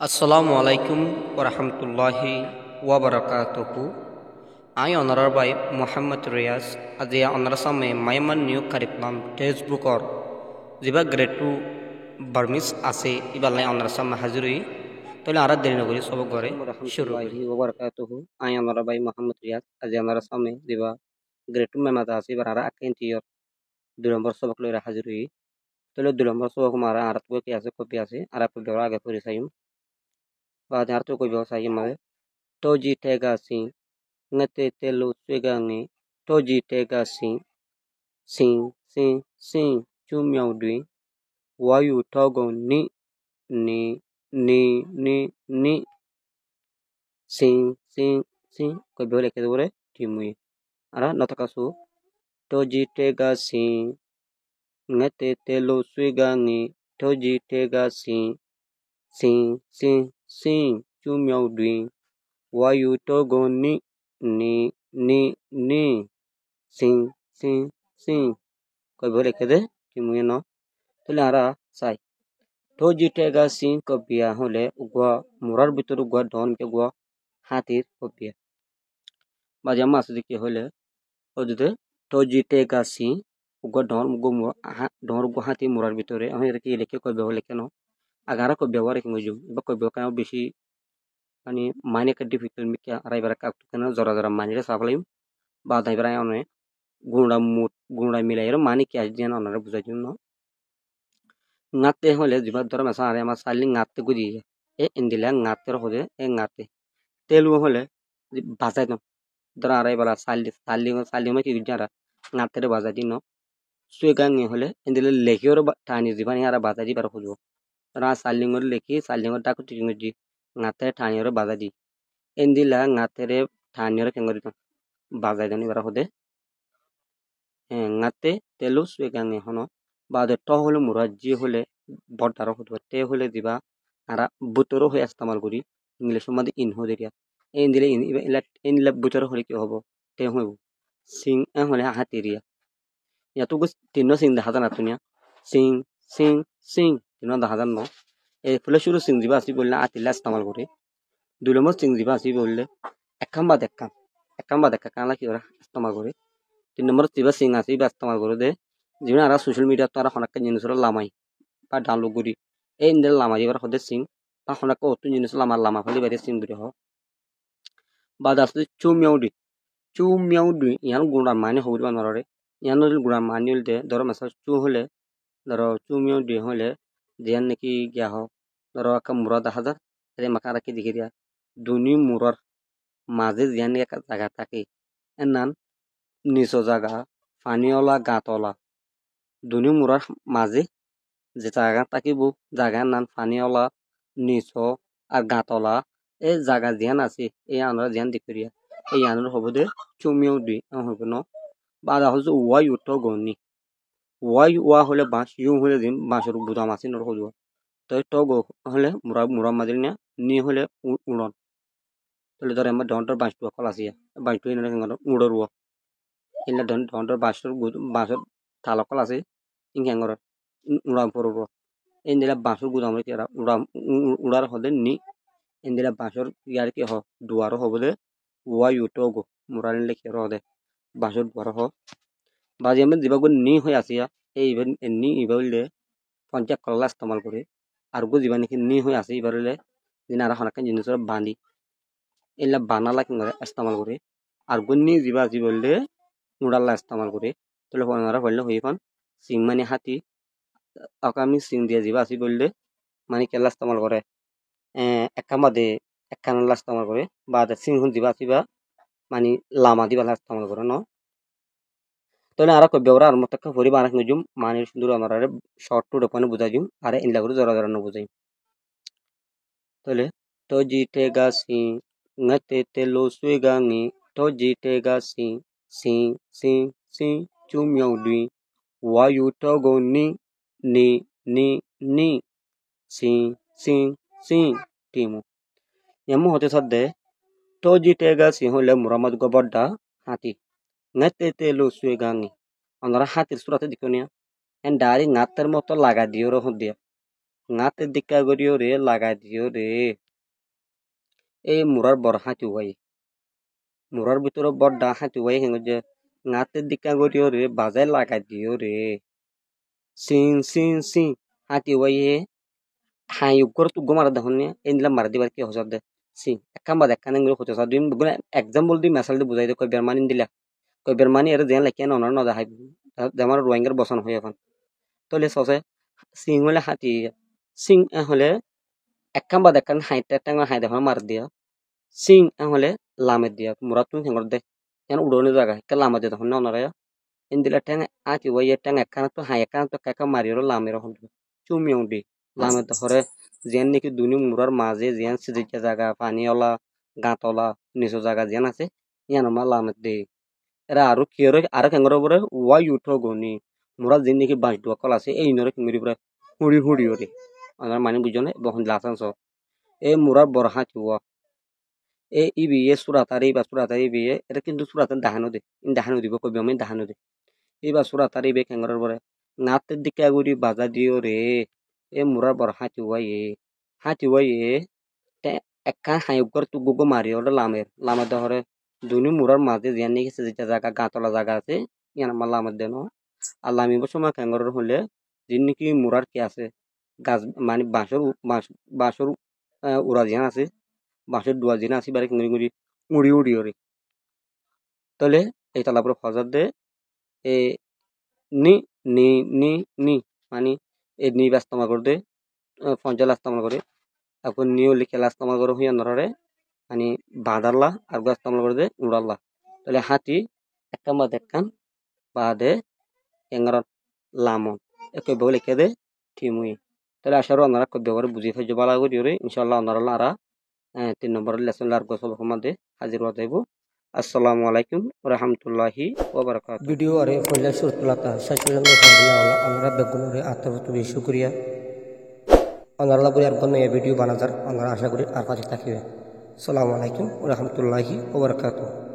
আসসালামু আলাইকুম ওরহমতুল্লাহি ওয়াবারাকাতুহু আই অনারার বাই মোহাম্মদ রিয়াজ আজি অনার সামে মাইমান নিউ কারিকুলাম টেক্সট বুকর যেবা গ্রেড টু বার্মিস আছে ইবালাই অনার সামে হাজিরই তাহলে আর দেরি নগরী সব ঘরে শুরু করি ওয়াবারাকাতুহু আই অনারার বাই মোহাম্মদ রিয়াজ আজি অনার সামে যেবা গ্রেড টু মেমাতা আছে এবার আর আকেন্টিয়র 2 নম্বর সবক লইরা হাজিরই তাহলে 2 নম্বর সবক মারা আর তো কি আছে কপি আছে আর আপনি আগে করে চাইম বা আর তো কই ব্যবসায়ী মানে toji tega sin ngate telo swegange toji tega sin sin sin sin chu miao twin wayu thogon ni ni ni ni ni sin sin sin ko bole ke dore timui ara notakasu toji tega sin ngate telo swegange toji tega sin sin sin sin chu miao twin wayu thogon ni ni ni ni sin sin sin koi bole kede timuye no tole ara sai toji tega sin kopia hole ugwa murar bitor ugwa don ke ugwa hatir kopia baja mas dike hole odide toji tega sin ugwa don ugwa don ugwa hati murar bitore আমি এটা কি লিখে কই বলে কেন আগারা কই ব্যবহার কি মজুম বা কই কেন বেশি মানে মানে কে ডিফিকাল্ট মিকা রাইবার কা কেন জরা জরা মানে রে সাবলাইম বা দাইবার আনে গুণা মিলাইয়ের মানে কি আজ দিন ওনারা বুঝার জন্য ngate hole jiba dora masa are ma sali ngate gudi e indile ngate hode e ngate telu hole bazai no dora are bala sali ma ki jara ngate re bazai dino suega nge hole indile lehior tani jiba ni ara bazai di bar hojo dora sali ngor leki sali ngor ta kuti ngoji ngate tani re bazai di indila ngate re tani re kengori bazai doni bar hode ngate telu suega nge hono বাদে ট হলে মুরাজ্জি হলে বড় হতো তে হলে দিবা আরা বুতরো হয়ে ইস্তেমাল করি ইংলিশ মধ্যে ইন হো দেরিয়া এই দিলে ইন ইলা বুতরো হলে কি হবো তে হইব সিং হলে হাতেরিয়া ইয়াতো গুস তিনো সিং দেখা জানা তুনিয়া সিং সিং সিং তিনো দেখা জান ন এই ফুলে শুরু সিং দিবা আসি বললে আতিলা ইস্তেমাল করে 2 নম্বর সিং দিবা আসি বললে একাম বা দেখা কালা কি ওরা ইস্তেমাল করে 3 নম্বর দিবা সিং আসি বা ইস্তেমাল করে দে যেমন আর সোশ্যাল মিডিয়া তো আর হনাক্কা জিনিস লামাই বা ডাউনলোড করি এই ইন্দের লামা এবার হদে সিং বা হনাক্কা অত জিনিস লামা ফেলি বাইরে সিং দূরে হ বাদ আসলে চু মিয়াউ দুই ইয়ান গুণা মানে হবি বা নরে ইয়ান গুণা মানি হলে ধরো মাসা চু হলে ধরো চু মিয়াউ দুই হলে যেন নাকি গিয়া হ ধরো একটা মুরা দেখা যায় তাই মাকা রাখি দেখে দিয়া দুনি মুরার মাঝে যেন একটা জায়গা থাকে এর নাম নিচো জায়গা পানিওয়ালা গাতলা দুনি মুরার মাঝে যে জায়গা থাকিব জায়গার নাম পানিওয়ালা নিচ আর গাতলা এই জায়গা ধ্যান আছে এই আমরা ধ্যান দিকরিয়া এই আনন্দ হব দে চুমিও দি হব ন বাদা হচ্ছে ওয়াই উঠ গনি ওয়াই ওয়া হলে বাঁশ ইউ হলে দিন বাঁশের বুদাম আছে নর হজুয়া তো ট হলে মুরা মাঝে নি হলে উড়ন তাহলে ধরে আমার ডন্টর বাঁশটুয়া কল আসিয়া বাঁশটুয়া উড়র ওয়া এলা ডন্টর বাঁশের থালা কল আছে ইংহ্যাঙ্গর উড়ান পড়ব এন্দিলা বাঁশর গুদাম রে কেরা উড়ার হলে নি এন্দিলা বাঁশর ইয়ার কি হ দুয়ার হব দে ওয়াই উঠোগো মুরান লেখে রদে বাঁশর দুয়ার হ বাজি আমি দিবাগো নি হয়ে আসিয়া এই নি ইবাইলে পঞ্চাক কল্লা ইস্তেমাল করে আর গো দিবা নাকি নি হয়ে আসে ইবারলে দিন আর হনাকান জিনিস বাঁধি এলা বানালা কি ইস্তেমাল করে আর গো নি দিবা আজি বললে উড়াল্লা ইস্তেমাল করে তাহলে ওনারা বললে হই এখন সিং মানে হাতি আগামী সিং দিয়ে দিবা আসি বললে মানে কেলা ইস্তেমাল করে একা মাদে একান ইস্তেমাল করে বা সিং হুন দিবা আসিবা মানে লামা দিবা ইস্তেমাল করে ন তাহলে আর কই বেওরা আর মত কা ফরি বানাক নজুম মানে সুন্দর আমার আরে শর্ট টু দোকানে বুঝাইম আরে ইনলা করে জরা জরা ন বুঝাইম তাহলে তো জিতে গাসি ngate telo suegangi to jite gasi sing sing sing chumyau dui wayu togo ni ni ni ni sing sing sing timu yamu hote sadde to jite gasi hole muramad gobodda hati ngate telo suegangi onara hatir surate dikonia en dari ngater moto laga dioro hodia ngate dikka goriyo re laga diyo re এই মুরার বড় হাতি Y মুরার ভিতরে বড় ডা হাতি Y হেঙ্গ যে ngate dikka goriyo re bazai laga diyo re sin sin sin hati ওয়াই হাই উপর তো গোমার দহনে এনলা মার দিবার কি হসদ দে সি একখান বাদ একখান এগুলো হতে সাদ দিন বলে এক্সাম্পল দি মেসাল দি বুঝাই দে কই বেরমানি দিলা কই বেরমানি এর দেন লাইকেন অনার নদা হাই দেমার রোয়াঙ্গের বসন হই এখন তলে সসে সিং হলে হাতি সিং হলে একখান বাদ একখান হাইটা টাঙ্গ হাই দেখো মার দিয়া সিং হলে লামে দিয়া মুরাদ তুমি হেঙ্গর দে এন উড়নে জায়গা কে লামে দে তখন অনারা ইন্দিলা টেং আতি ওই টেং একখান তো হাই একখান তো কাকা মারিরো লামের হন চুমিয়ং দি লামে তো হরে যেন নাকি দুনি মুরার মাঝে যেন সিজিকা জায়গা পানিওয়ালা গাঁতলা নিচু জায়গা যেন আছে ইয়ান মা লামে দে এরা আরো কি আরো কেঙ্গর পরে ওয়াই উঠো গনি মুরা যেন নাকি বাঁশ ডুয়া কল আছে এই নরে কিমিরি পরে হুড়ি হুড়ি ওরে আমার মানে বুঝনে বহন লাসান স এই মুরার বড় হাতি ওয়া এই ইবি এ সুরাতারি বা সুরাতারি বিয়ে এটা কিন্তু সুরাতার দাহানো দে দাহানো দিব কবি আমি দাহানো দে এইবার সুরাতারি বে কেঙ্গর পরে নাতের দিকে আগুরি বাজা দিও রে এ মুরার বড় হাতি ওয়াই একখান হাই উপর তু গুগো মারি ওটা লামের দহরে দুনি মুরার মাঝে জিয়ান নিয়ে গেছে যেটা জায়গা গাঁতলা জায়গা আছে ইয়ান আমার লামের দেন আর লামিব সময় কেঙ্গর হলে যিনি নাকি মুরার কি আছে গাছ মানে বাঁশর উড়া জিয়ান আছে বাঁশের ডুয়া জিনা আছে বারে কিঙ্গরি গুড়ি উড়ি উড়ি ওরে তাহলে এই তালাপুর ফজার দে এ নি নি নি নি মানে এই নি ব্যস্তমা করে দে পঞ্চাল আস্তামল করে এখন নিউ লিখে আস্তামল করে হইয়া নরে মানে বাঁধারলা আর আস্তামল করে দে উড়াল্লা তাহলে হাতি একখান বাদ একখান বাদে কেঙ্গর লামন একই বলে লিখে দে ঠিমুই তাহলে আসারও আপনারা কব্য করে বুঝি ফেজো বালা করি ওরে ইনশাল্লাহ আপনারা আরা 3 নম্বরের লেসন লার গোসল হমাদে হাজির হওয়া যাইব আসসালামু আলাইকুম রহমতুল্লাহি ওবারাকাতুহু ভিডিও আরে ফলে সুরতুলাতা শাশুলাম আমরা বেগুনের আত্মবত শুকরিয়া আপনারা করে আর কোনো ভিডিও বানাজার আমরা আশা করি আর পাশে থাকিবে আসসালামু আলাইকুম রহমতুল্লাহি ওবারাকাতুহু